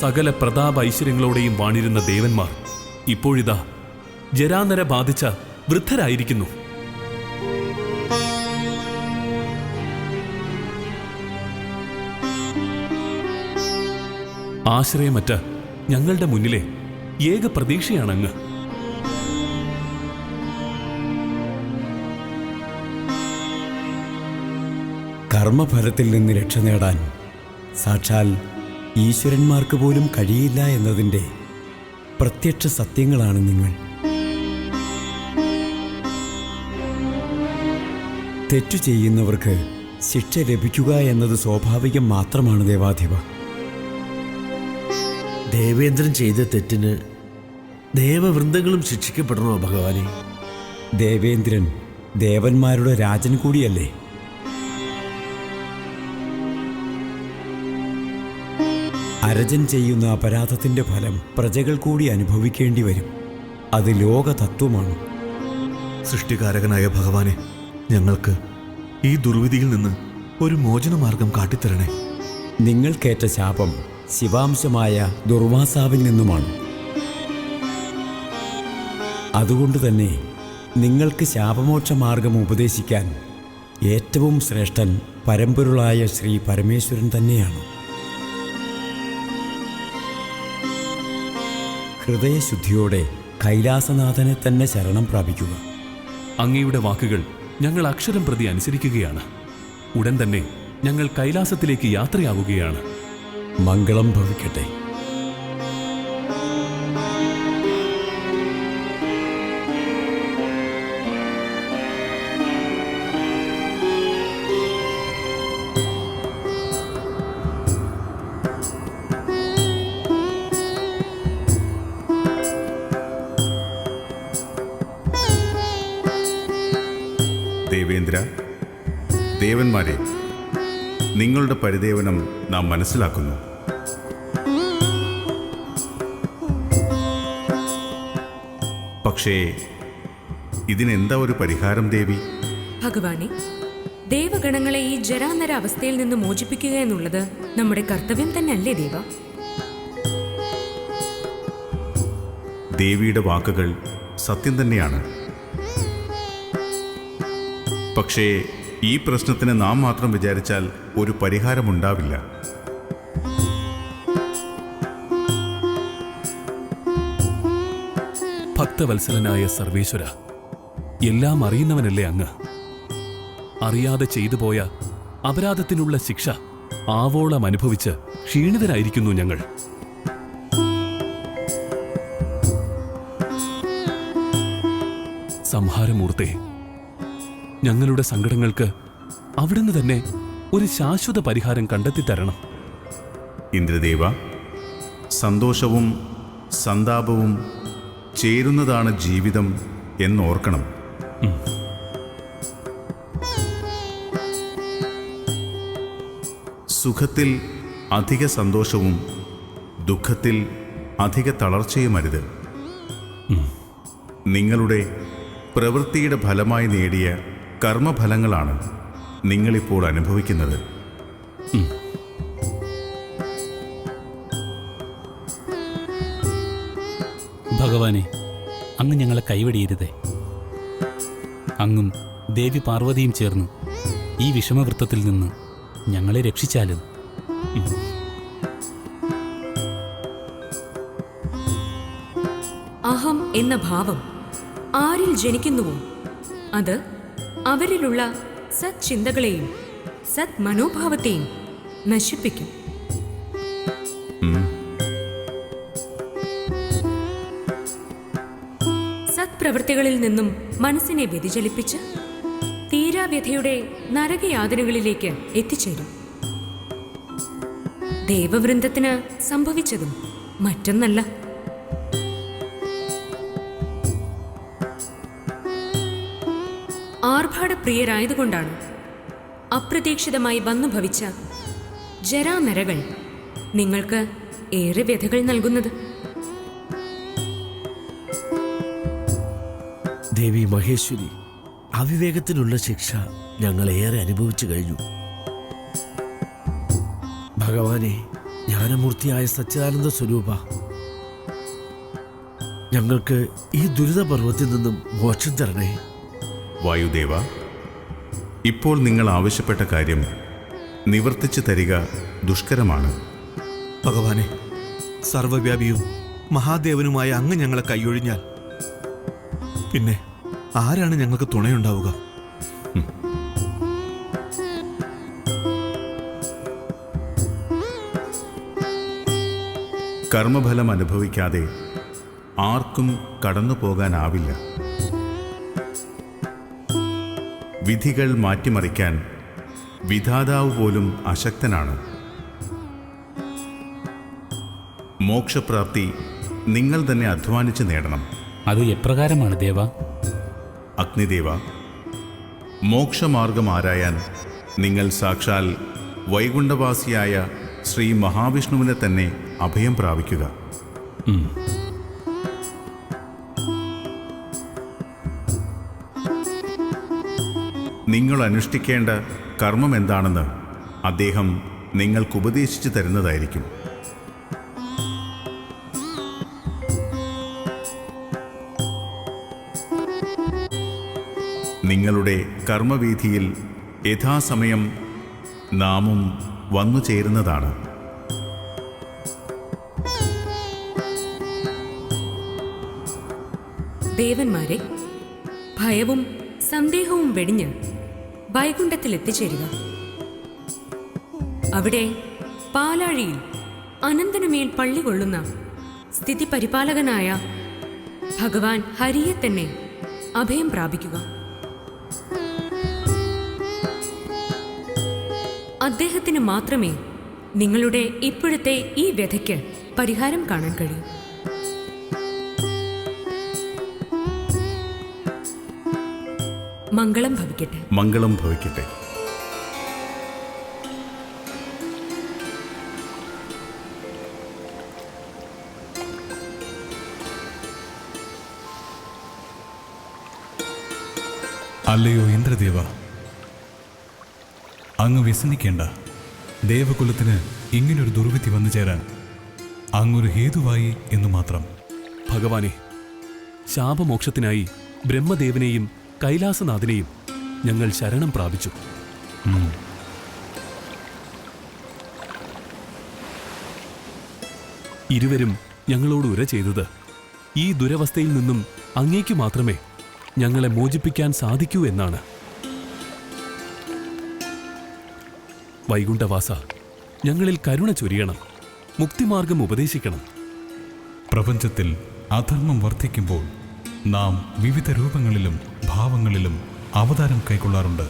സകല പ്രതാപ ഐശ്വര്യങ്ങളോടെയും വാണിരുന്ന ദേവന്മാർ ഇപ്പോഴിതാ ജരാനര ബാധിച്ച വൃദ്ധരായിരിക്കുന്നു. ആശ്രയമറ്റ ഞങ്ങളുടെ മുന്നിലെ ഏക പ്രതീക്ഷയാണങ്ങ്. കർമ്മഫലത്തിൽ നിന്ന് രക്ഷ നേടാൻ സാക്ഷാൽ ഈശ്വരന്മാർക്ക് പോലും കഴിയില്ല എന്നതിൻ്റെ പ്രത്യക്ഷ സത്യങ്ങളാണ് നിങ്ങൾ. തെറ്റു ചെയ്യുന്നവർക്ക് ശിക്ഷ ലഭിക്കുക എന്നത് സ്വാഭാവികം മാത്രമാണ് ദേവാധിപ. ദേവേന്ദ്രൻ ചെയ്ത തെറ്റിന് ദേവവൃന്ദങ്ങളും ശിക്ഷിക്കപ്പെടണോ ഭഗവാനെ? ദേവേന്ദ്രൻ ദേവന്മാരുടെ രാജൻ കൂടിയല്ലേ? അരജൻ ചെയ്യുന്ന അപരാധത്തിൻ്റെ ഫലം പ്രജകൾ കൂടി അനുഭവിക്കേണ്ടി വരും. അത് ലോകതത്വമാണ്. സൃഷ്ടികാരകനായ ഭഗവാനെ, ഞങ്ങൾക്ക് ഈ ദുർവിധിയിൽ നിന്ന് ഒരു മോചനമാർഗം കാട്ടിത്തരണേ. നിങ്ങൾക്കേറ്റ ശാപം ശിവാംശമായ ദുർവാസാവിൽ നിന്നുമാണ്. അതുകൊണ്ട് തന്നെ നിങ്ങൾക്ക് ശാപമോക്ഷമാർഗം ഉപദേശിക്കാൻ ഏറ്റവും ശ്രേഷ്ഠൻ പരമ്പൊരുളായ ശ്രീ പരമേശ്വരൻ തന്നെയാണ്. ഹൃദയശുദ്ധിയോടെ കൈലാസനാഥനെ തന്നെ ശരണം പ്രാപിക്കുക. അങ്ങയുടെ വാക്കുകൾ ഞങ്ങൾ അക്ഷരം പ്രതി അനുസരിക്കുകയാണ്. ഉടൻ തന്നെ ഞങ്ങൾ കൈലാസത്തിലേക്ക് യാത്രയാവുകയാണ്. മംഗളം ഭവിക്കട്ടെ. ദേവേന്ദ്ര, ദേവന്മാരെ, നിങ്ങളുടെ പരിദേവനം നാം മനസ്സിലാക്കുന്നു. പക്ഷേ ഇതിനെന്താ ഒരു പരിഹാരം ദേവി? ഭഗവാനെ, ദേവഗണങ്ങളെ ഈ ജരാനര അവസ്ഥയിൽ നിന്ന് മോചിപ്പിക്കുക എന്നുള്ളത് നമ്മുടെ കർത്തവ്യം തന്നെ അല്ലേ ദേവ? ദേവിയുടെ വാക്കുകൾ സത്യം തന്നെയാണ്. പക്ഷേ ഈ പ്രശ്നത്തിന് നാം മാത്രം വിചാരിച്ചാൽ ഒരു പരിഹാരമുണ്ടാവില്ല. ഭക്തവത്സലനായ സർവേശ്വര, എല്ലാം അറിയുന്നവനല്ലേ അങ്ങ്? അറിയാതെ ചെയ്തു പോയ അപരാധത്തിനുള്ള ശിക്ഷ ആവോളം അനുഭവിച്ച് ക്ഷീണിതരായിരിക്കുന്നു ഞങ്ങൾ. സംഹാരമൂർത്തേ, ഞങ്ങളുടെ സങ്കടങ്ങൾക്ക് അവിടുന്ന് തന്നെ ഒരു ശാശ്വത പരിഹാരം കണ്ടെത്തിത്തരണം. ഇന്ദ്രദേവ, സന്തോഷവും സന്താപവും ചേരുന്നതാണ് ജീവിതം എന്നോർക്കണം. സുഖത്തിൽ അധിക സന്തോഷവും ദുഃഖത്തിൽ അധിക തളർച്ചയുമരുത്. നിങ്ങളുടെ പ്രവൃത്തിയുടെ ഫലമായി നേടിയ കർമ്മഫലങ്ങളാണ് നിങ്ങളിപ്പോൾ അനുഭവിക്കുന്നത്. ഭഗവാനെ, അങ്ങ് ഞങ്ങളെ കൈവടിയരുതേ. അങ്ങും ദേവി പാർവതിയും ചേർന്ന് ഈ വിഷമവൃത്തത്തിൽ നിന്ന് ഞങ്ങളെ രക്ഷിച്ചാലും. അഹം എന്ന ഭാവം ആരിൽ ജനിക്കുന്നുവോ അത് അവരിലുള്ള സത്ചിന്തകളെയും സത് മനോഭാവത്തെയും നശിപ്പിക്കും. സത്പ്രവൃത്തികളിൽ നിന്നും മനസ്സിനെ വ്യതിചലിപ്പിച്ച് തീരാവ്യഥയുടെ നരകയാതനകളിലേക്ക് എത്തിച്ചേരും. ദേവവൃന്ദത്തിന് സംഭവിച്ചതും മറ്റൊന്നല്ല. ആർഭാടപ്രിയരായതുകൊണ്ടാണ് അപ്രതീക്ഷിതമായി വന്നു ഭവിച്ച ജരാനരകൾ നിങ്ങൾക്ക് ഏറെ വ്യഥകൾ നൽകുന്നത്. ദേവി മഹേശ്വരി, അവിവേകത്തിനുള്ള ശിക്ഷ ഞങ്ങൾ ഏറെ അനുഭവിച്ചു കഴിഞ്ഞു. ഭഗവാനെ, ജ്ഞാനമൂർത്തിയായ സച്ചിദാനന്ദ സ്വരൂപ, ഞങ്ങൾക്ക് ഈ ദുരിതപർവത്തിൽ നിന്നും മോക്ഷം തരണേ. വായുദേവ, ഇപ്പോൾ നിങ്ങൾ ആവശ്യപ്പെട്ട കാര്യം നിവർത്തിച്ചു തരിക ദുഷ്കരമാണ്. ഭഗവാനെ, സർവവ്യാപിയും മഹാദേവനുമായ അങ്ങ് ഞങ്ങളെ കൈയൊഴിഞ്ഞാൽ പിന്നെ ആരാണ് ഞങ്ങൾക്ക് തുണയുണ്ടാവുക? കർമ്മഫലം അനുഭവിക്കാതെ ആർക്കും കടന്നു പോകാനാവില്ല. വിധികൾ മാറ്റിമറിക്കാൻ വിധാതാവ് പോലും അശക്തനാണ്. മോക്ഷപ്രാപ്തി നിങ്ങൾ തന്നെ അധ്വാനിച്ച് നേടണം. അത് എപ്രകാരമാണ് ദേവ? അഗ്നിദേവ, മോക്ഷമാർഗം ആരായാൻ നിങ്ങൾ സാക്ഷാൽ വൈകുണ്ഠവാസിയായ ശ്രീ മഹാവിഷ്ണുവിനെ തന്നെ അഭയം പ്രാപിക്കുക. നിങ്ങൾ അനുഷ്ഠിക്കേണ്ട കർമ്മം എന്താണെന്ന് അദ്ദേഹം നിങ്ങൾക്ക് ഉപദേശിച്ചു തരുന്നതായിരിക്കും. നിങ്ങളുടെ കർമ്മവീഥിയിൽ യഥാസമയം നാമും വന്നു ചേരുന്നതാണ്. ദേവന്മാരെ, ഭയവും സന്ദേഹവും വെടിഞ്ഞ് വൈകുണ്ഠത്തിൽ എത്തിച്ചേരുക. അവിടെ പാലാഴിയിൽ അനന്തനുമേൽ പള്ളി കൊള്ളുന്ന സ്ഥിതി പരിപാലകനായ ഭഗവാൻ ഹരിയെ തന്നെ അഭയം പ്രാപിക്കുക. അദ്ദേഹത്തിന് മാത്രമേ നിങ്ങളുടെ ഇപ്പോഴത്തെ ഈ വ്യഥയ്ക്ക് പരിഹാരം കാണാൻ കഴിയൂ. മംഗളം ഭവിക്കട്ടെ. മംഗളം ഭവിക്കട്ടെ. അല്ലയോ ഇന്ദ്രദേവ, അങ്ങ് വ്യസനിക്കേണ്ട. ദേവകുലത്തിന് ഇങ്ങനൊരു ദുർവിധി വന്നു ചേരാൻ അങ്ങൊരു ഹേതുവായി എന്നു മാത്രം. ഭഗവാനെ, ശാപമോക്ഷത്തിനായി ബ്രഹ്മദേവനെയും കൈലാസനാഥനെയും ഞങ്ങൾ ശരണം പ്രാപിച്ചു. ഇരുവരും ഞങ്ങളോട് ഉര ചെയ്തത് ഈ ദുരവസ്ഥയിൽ നിന്നും അങ്ങേക്കു മാത്രമേ ഞങ്ങളെ മോചിപ്പിക്കാൻ സാധിക്കൂ എന്നാണ്. വൈകുണ്ഠവാസ, ഞങ്ങളിൽ കരുണ ചൊരിയണം, മുക്തിമാർഗം ഉപദേശിക്കണം. പ്രപഞ്ചത്തിൽ അധർമ്മം വർദ്ധിക്കുമ്പോൾ നാം വിവിധ രൂപങ്ങളിലും ഭാവങ്ങളിലും അവതാരം കൈക്കൊള്ളാറുണ്ട്.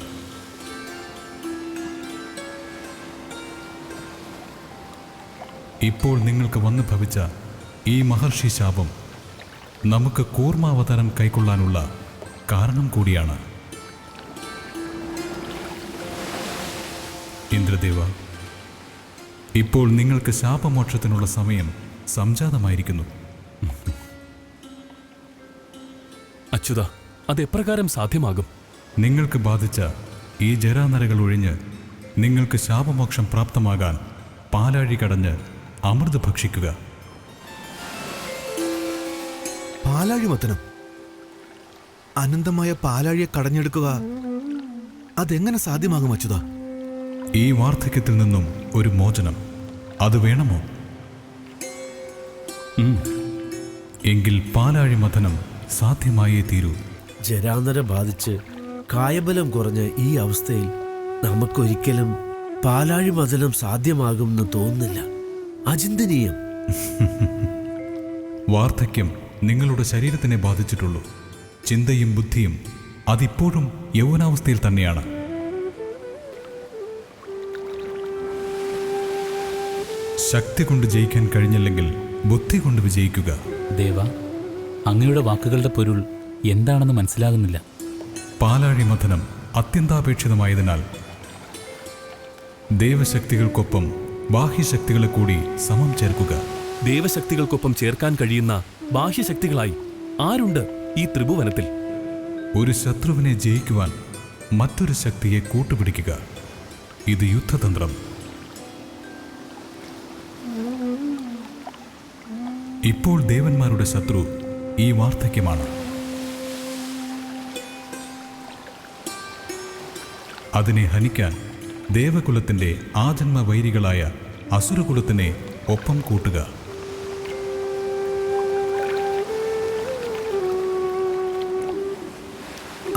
ഇപ്പോൾ നിങ്ങൾക്ക് വന്നു ഭവിച്ച ഈ മഹർഷി ശാപം നമുക്ക് കൂർമാവതാരം കൈക്കൊള്ളാനുള്ള കാരണം കൂടിയാണ്. ഇന്ദ്രദേവ, ഇപ്പോൾ നിങ്ങൾക്ക് ശാപമോക്ഷത്തിനുള്ള സമയം സംജാതമായിരിക്കുന്നു. അച്യുത, അതെപ്രകാരം സാധ്യമാകും? നിങ്ങൾക്ക് ബാധിച്ച ഈ ജരാനരകൾ ഒഴിഞ്ഞ് നിങ്ങൾക്ക് ശാപമോക്ഷം പ്രാപ്തമാകാൻ പാലാഴി കടഞ്ഞ് അമൃത് ഭക്ഷിക്കുക. പാലാഴി മത്തനം, അനന്തമായ പാലാഴിയെ കടഞ്ഞെടുക്കുക, അതെങ്ങനെ സാധ്യമാകും അച്യുത? ഈ വാർദ്ധക്യത്തിൽ നിന്നും ഒരു മോചനം അത് വേണമോ? എങ്കിൽ പാലാഴി മഥനം സാധ്യമായേ തീരൂ. ജരാനര ബാധിച്ച് കായബലം കുറഞ്ഞ ഈ അവസ്ഥയിൽ നമുക്കൊരിക്കലും പാലാഴി മഥനം സാധ്യമാകുമെന്ന് തോന്നുന്നില്ല. അചിന്തനീയം. വാർദ്ധക്യം നിങ്ങളുടെ ശരീരത്തിനെ ബാധിച്ചിട്ടുള്ളൂ. ചിന്തയും ബുദ്ധിയും അതിപ്പോഴും യൗവനാവസ്ഥയിൽ തന്നെയാണ്. ശക്തി കൊണ്ട് ജയിക്കാൻ കഴിഞ്ഞില്ലെങ്കിൽ ബുദ്ധി കൊണ്ട് വിജയിക്കുക. ദേവ, അങ്ങയുടെ വാക്കുകളുടെ പൊരുൾ എന്താണെന്ന് മനസ്സിലാകുന്നില്ല. പാലാഴി മഥനം അത്യന്താപേക്ഷിതമായതിനാൽ ദേവശക്തികൾക്കൊപ്പം ബാഹ്യശക്തികളെ കൂടി സമം ചേർക്കുക. ദേവശക്തികൾക്കൊപ്പം ചേർക്കാൻ കഴിയുന്ന ബാഹ്യശക്തികളായി ആരുണ്ട് ഈ ത്രിഭുവനത്തിൽ? ഒരു ശത്രുവിനെ ജയിക്കുവാൻ മറ്റൊരു ശക്തിയെ കൂട്ടുപിടിക്കുക. ഇത് യുദ്ധതന്ത്രം. ഇപ്പോൾ ദേവന്മാരുടെ ശത്രു ഈ വാർദ്ധക്യമാണ്. അതിനെ ഹനിക്കാൻ ദേവകുലത്തിന്റെ ആജന്മ വൈരികളായ അസുരകുലത്തിനെ ഒപ്പം കൂട്ടുക.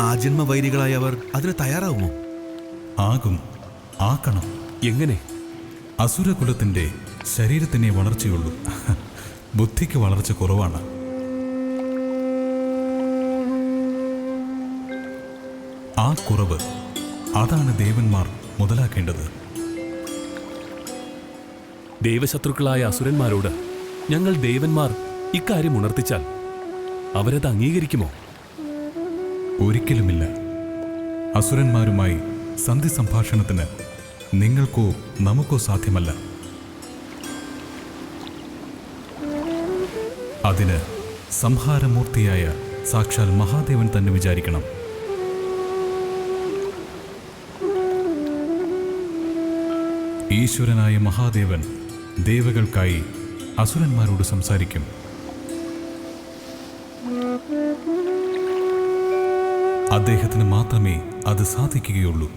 ആജന്മ വൈരികളായവർ അതിന് തയ്യാറാവുമോ? ആകും, ആക്കണം. എങ്ങനെ? അസുരകുലത്തിന്റെ ശരീരത്തിനെ വളർച്ചയുള്ളൂ, ബുദ്ധിക്ക് വളർച്ച കുറവാണ്. ആ കുറവ്, അതാണ് ദേവന്മാർ മുതലാക്കേണ്ടത്. ദേവശത്രുക്കളായ അസുരന്മാരോട് ഞങ്ങൾ ദേവന്മാർ ഇക്കാര്യം ഉണർത്തിച്ചാൽ അവരത് അംഗീകരിക്കുമോ? ഒരിക്കലുമില്ല. അസുരന്മാരുമായി സന്ധി സംഭാഷണത്തിന് നിങ്ങൾക്കോ നമുക്കോ സാധ്യമല്ല. അതിന് സംഹാരമൂർത്തിയായ സാക്ഷാൽ മഹാദേവൻ തന്നെ വിചാരിക്കണം. ഈശ്വരനായ മഹാദേവൻ ദേവകൾക്കായി അസുരന്മാരോട് സംസാരിക്കും. അദ്ദേഹത്തിന് മാത്രമേ അത് സാധിക്കുകയുള്ളൂ.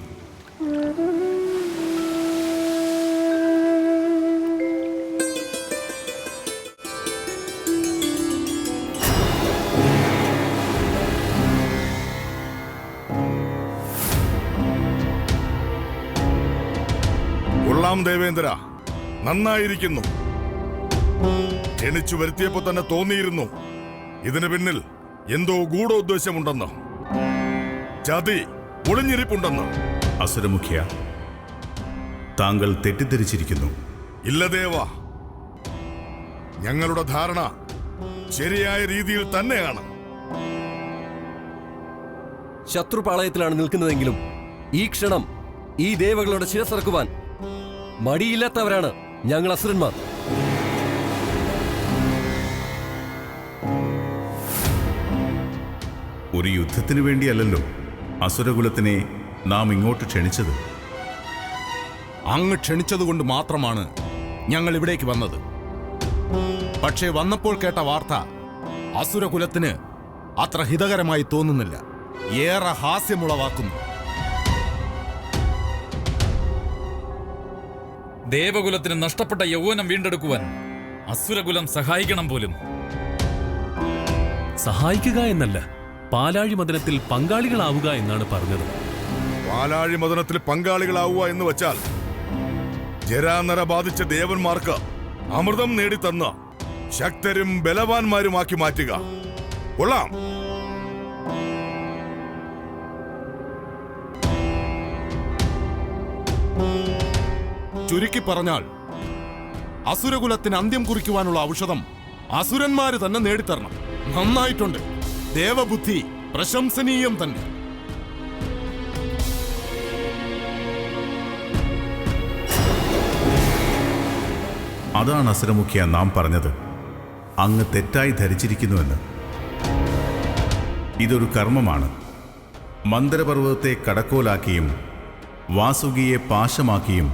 കൊള്ളാം ദേവേന്ദ്ര, നന്നായിരിക്കുന്നു. ക്ഷണിച്ചു വരുത്തിയപ്പോ തന്നെ തോന്നിയിരുന്നു ഇതിന് പിന്നിൽ എന്തോ ഗൂഢോദ്ദേശമുണ്ടെന്ന്, ചതി ഒളിഞ്ഞിരിപ്പുണ്ടെന്ന്. അസുരമുഖ്യ, താങ്കൾ തെറ്റിദ്ധരിച്ചിരിക്കുന്നു. ഇല്ല ദേവ, ഞങ്ങളുടെ ധാരണ ശരിയായ രീതിയിൽ തന്നെയാണ്. ശത്രുപാളയത്തിലാണ് നിൽക്കുന്നതെങ്കിലും ഈ ക്ഷണം ഈ ദേവകളുടെ ശിരസിറക്കുവാൻ മടിയില്ലാത്തവരാണ് ഞങ്ങൾ അസുരന്മാർ. ഒരു യുദ്ധത്തിനു വേണ്ടിയല്ലല്ലോ അസുരകുലത്തിനെ നാം ഇങ്ങോട്ട് ക്ഷണിച്ചത്. അങ്ങ് ക്ഷണിച്ചതുകൊണ്ട് മാത്രമാണ് ഞങ്ങൾ ഇവിടേക്ക് വന്നത്. പക്ഷേ വന്നപ്പോൾ കേട്ട വാർത്ത അസുരകുലത്തിന് അത്ര ഹിതകരമായി തോന്നുന്നില്ല, ഏറെ ഹാസ്യമുളവാക്കുന്നു. ദേവകുലത്തിന് നഷ്ടപ്പെട്ട യൗവനം വീണ്ടെടുക്കുവാൻ അസുരകുലം സഹായിക്കണം പോലും. സഹായിക്കുക എന്നല്ല, പാലാഴി മദനത്തിൽ പങ്കാളികളാവുക എന്നാണ് പറഞ്ഞത്. പാലാഴി മദനത്തിൽ പങ്കാളികളാവുക എന്ന് വച്ചാൽ ജരാനര ബാധിച്ച ദേവന്മാർക്ക് അമൃതം നേടിത്തന്ന ശക്തരും ബലവാന്മാരുമാക്കി മാറ്റുക. കൊള്ളാം. ചുരുക്കി പറഞ്ഞാൽ അസുരകുലത്തിന് അന്ത്യം കുറിക്കുവാനുള്ള ഔഷധം അസുരന്മാര് തന്നെ നേടിത്തരണം. നന്നായിട്ടുണ്ട്. ദേവബുദ്ധി പ്രശംസനീയം തന്നെ. അതാണ് അസുരമുഖ്യ നാം പറഞ്ഞത്. അങ്ങ് തെറ്റായി ധരിച്ചിരിക്കുന്നുവെന്ന്. ഇതൊരു കർമ്മമാണ്. മന്ദരപർവ്വതത്തെ കടക്കോലാക്കിയും വാസുകിയെ പാശമാക്കിയും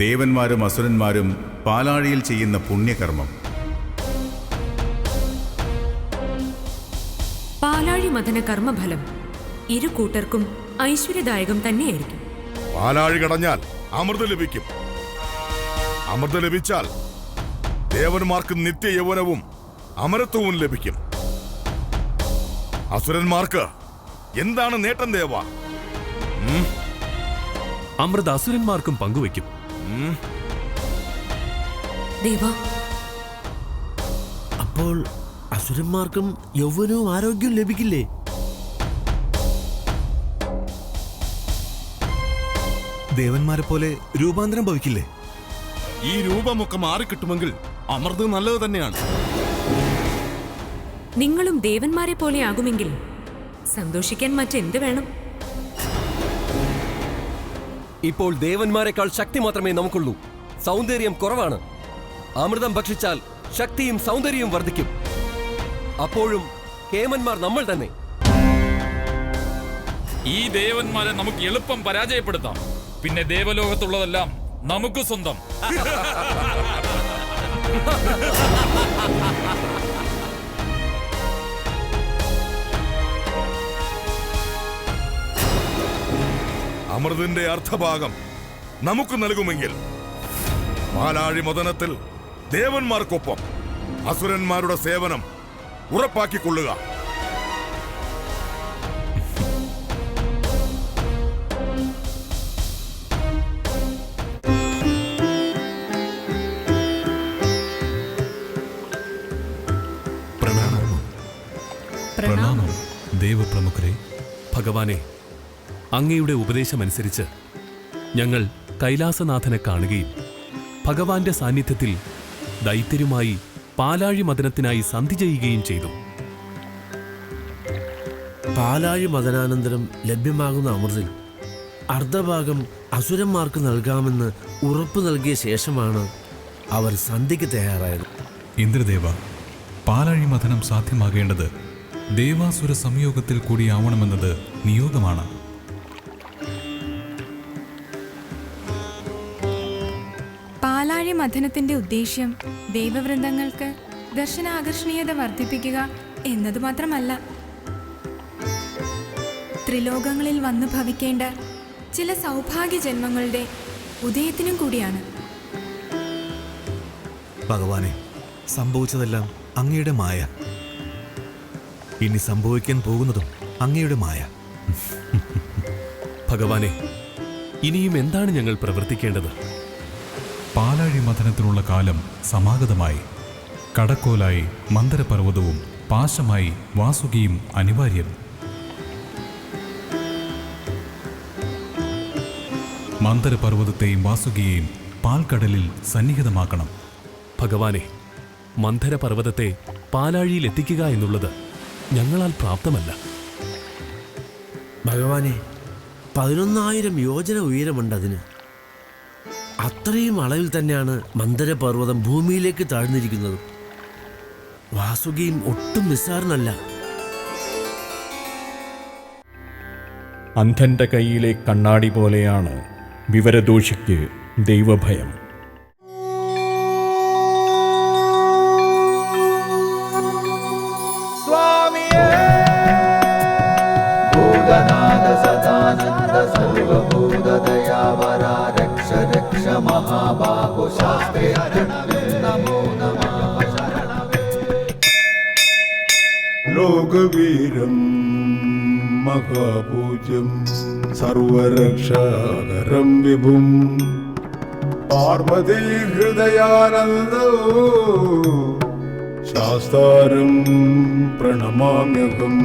ദേവന്മാരും അസുരന്മാരും പാലാഴിയിൽ ചെയ്യുന്ന പുണ്യകർമ്മം. പാലാഴി മഥന കർമ്മഫലം ഇരു കൂട്ടർക്കും ഐശ്വര്യദായകം തന്നെയായിരിക്കും. പാലാഴി കടഞ്ഞാൽ അമൃത ലഭിക്കും. അമൃത ലഭിച്ചാൽ ദേവന്മാർക്ക് നിത്യ യൗവനവും അമരത്വവും ലഭിക്കും. അസുരന്മാർക്ക് എന്താണ് നേട്ടം ദേവ? അമൃത അസുരന്മാർക്കും പങ്കുവയ്ക്കും. ദേവ, അപ്പോൾ അസുരന്മാർക്കും യൗവനവും ആരോഗ്യവും ലഭിക്കില്ലേ? ദേവന്മാരെ പോലെ രൂപാന്തരം ഭവിക്കില്ലേ? ഈ രൂപമൊക്കെ മാറിക്കിട്ടുമെങ്കിൽ അമൃത് നല്ലത് തന്നെയാണ്. നിങ്ങളും ദേവന്മാരെ പോലെ ആകുമെങ്കിൽ സന്തോഷിക്കാൻ മറ്റെന്ത് വേണം? ഇപ്പോൾ ദേവന്മാരെക്കാൾ ശക്തി മാത്രമേ നമുക്കുള്ളൂ. സൗന്ദര്യം കുറവാണ്. അമൃതം ഭക്ഷിച്ചാൽ ശക്തിയും സൗന്ദര്യവും വർദ്ധിക്കും. അപ്പോഴും കേമന്മാർ നമ്മൾ തന്നെ. ഈ ദേവന്മാരെ നമുക്ക് എളുപ്പം പരാജയപ്പെടുത്താം. പിന്നെ ദേവലോകത്തുള്ളതെല്ലാം നമുക്ക് സ്വന്തം. അമൃതിന്റെ അർദ്ധഭാഗം നമുക്ക് നൽകുമെങ്കിൽ പാലാഴി മദനത്തിൽ ദേവന്മാർക്കൊപ്പം അസുരന്മാരുടെ സേവനം ഉറപ്പാക്കിക്കൊള്ളുക. പ്രണാമം ദേവപ്രമുഖരെ. ഭഗവാനെ, അങ്ങയുടെ ഉപദേശമനുസരിച്ച് ഞങ്ങൾ കൈലാസനാഥനെ കാണുകയും ഭഗവാന്റെ സാന്നിധ്യത്തിൽ ദൈത്യരുമായി പാലാഴി മദനത്തിനായി സന്ധി ചെയ്യുകയും ചെയ്തു. പാലാഴി മദനാനന്തരം ലഭ്യമാകുന്ന അമൃതിൽ അർദ്ധഭാഗം അസുരന്മാർക്ക് നൽകാമെന്ന് ഉറപ്പു നൽകിയ ശേഷമാണ് അവർ സന്ധിക്ക് തയ്യാറായത്. ഇന്ദ്രദേവ, പാലാഴി മഥനം സാധ്യമാകേണ്ടത് ദേവാസുര സംയോഗത്തിൽ കൂടിയാവണമെന്നത് നിയോഗമാണ്. പാലാഴി മഥനത്തിന്റെ ഉദ്ദേശ്യം ദേവവൃന്ദങ്ങൾക്ക് ദർശനാകർഷണീയത വർദ്ധിപ്പിക്കുക എന്നതു മാത്രമല്ല, ത്രിലോകങ്ങളിൽ വന്നു ഭവിക്കേണ്ട ചില സൗഭാഗ്യ ജന്മങ്ങളുടെ ഉദയത്തിനും കൂടിയാണ്. ഭഗവാനെ, സംഭവിച്ചതെല്ലാം അങ്ങയുടെ മായ. ഇനി സംഭവിക്കാൻ പോകുന്നതും അങ്ങയുടെ മായ. ഭഗവാനെ, ഇനിയും എന്താണ് ഞങ്ങൾ പ്രവർത്തിക്കേണ്ടത്? പാലാഴി മഥനത്തിനുള്ള കാലം സമാഗതമായി. കടക്കോലായി മന്ദരപർവ്വതവും പാശമായി വാസുകിയും അനിവാര്യം. മന്ദരപർവ്വതത്തെയും വാസുകിയെയും പാൽക്കടലിൽ സന്നിഹിതമാക്കണം. ഭഗവാനെ, മന്ധരപർവ്വതത്തെ പാലാഴിയിൽ എത്തിക്കുക എന്നുള്ളത് ഞങ്ങളാൽ പ്രാപ്തമല്ല. ഭഗവാനെ, 11,000 യോജന ഉയരമുണ്ട് അതിന്. അത്രയും അളവിൽ തന്നെയാണ് മന്ദരപർവ്വതം ഭൂമിയിലേക്ക് താഴ്ന്നിരിക്കുന്നത്. വാസുകിയും ഒട്ടും നിസ്സാരനല്ല. അന്ധന്റെ കയ്യിലെ കണ്ണാടി പോലെയാണ് വിവരദോഷിക്ക് ദൈവഭയം. ലോകവീരം മഹാപൂജ്യം സർവരക്ഷാകരം വിഭും പാർവതീ ഹൃദയാനന്ദോ ശാസ്താരം പ്രണമാമ്യഹം.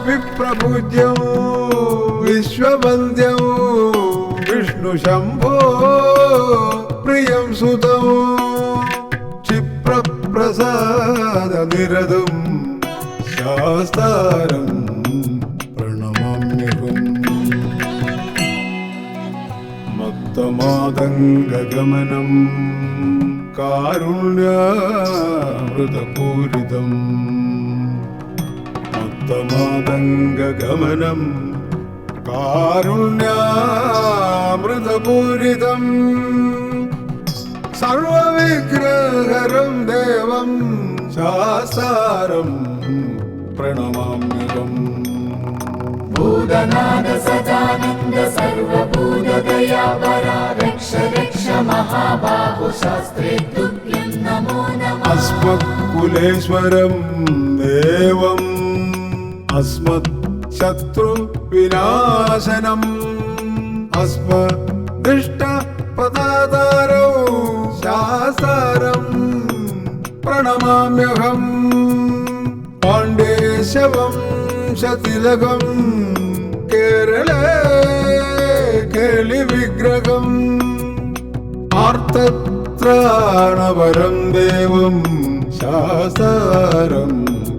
വിപ്രപൂജ്യം വിശ്വവന്ദ്യം വിഷ്ണു ശംഭോ പ്രിയം സുതം ക്ഷിപ്രപ്രസാദ നിരതം ശാസ്താരം പ്രണമാമ്യഹം. മത്തമാതംഗഗമനം കാരുണ്യാമൃതപൂരിതം മത്തമാതംഗഗമനം കാരുണ്യാമൃതപൂരിതം സർവവിഗ്രഹരം ദേവം ശാസ്താരം പ്രണമാമ്യഹം. ഭൂതനാഥ സദാനന്ദ സർവഭൂതദയാവര രക്ഷ രക്ഷ മഹാബാഹു ശാസ്ത്രേ തുഭ്യം നമോ നമഃ. അസ്മത്കുലേശ്വരം ദേവം അസ്മത് ശത്രു വിനാശനം അസ്മദിഷ്ട പദാതാരോ ശാസ്താരം പ്രണമാമ്യഹം. പാണ്ഡേശവം ശതിലകം കേരളേ കേളി വിഗ്രഹം ആർത്തത്രാണവരം ദേവം ശാസ്താരം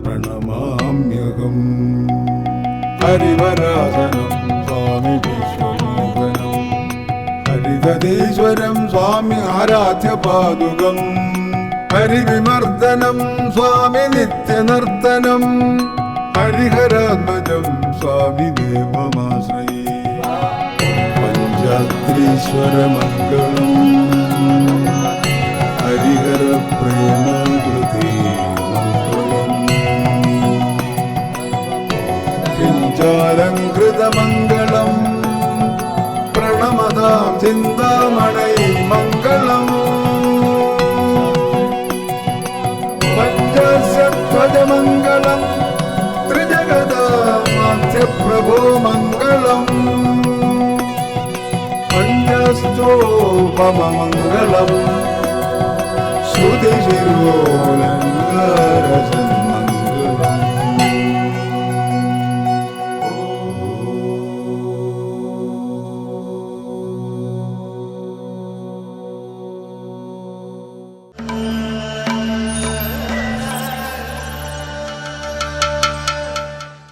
പ്രണമാമ്യഹം. ഹരിവരാസനം സ്വാമി വിശ്വമോഹനം ഹരിതീശ്വരം സ്വാമി ആരാധ്യ പാദുകം ഹരിവിമർദ്ദനം സ്വാമി നിത്യനർത്തനം ഹരിഹരാത്മജം സ്വാമി ദേവമാശ്രയേ. പഞ്ചാത്രീശ്വരമംഗളം ഹരിഹര പ്രേമകൃതേ മംഗളം പിഞ്ചാലങ്കൃതമംഗളം പ്രണമതാം ചിന്താമണൈ മംഗളം പഞ്ചസധ്വജമംഗളം ത്രിജഗതാമാധ്യപ്രഭോ മംഗളം പഞ്ചസ്തോപമംഗളം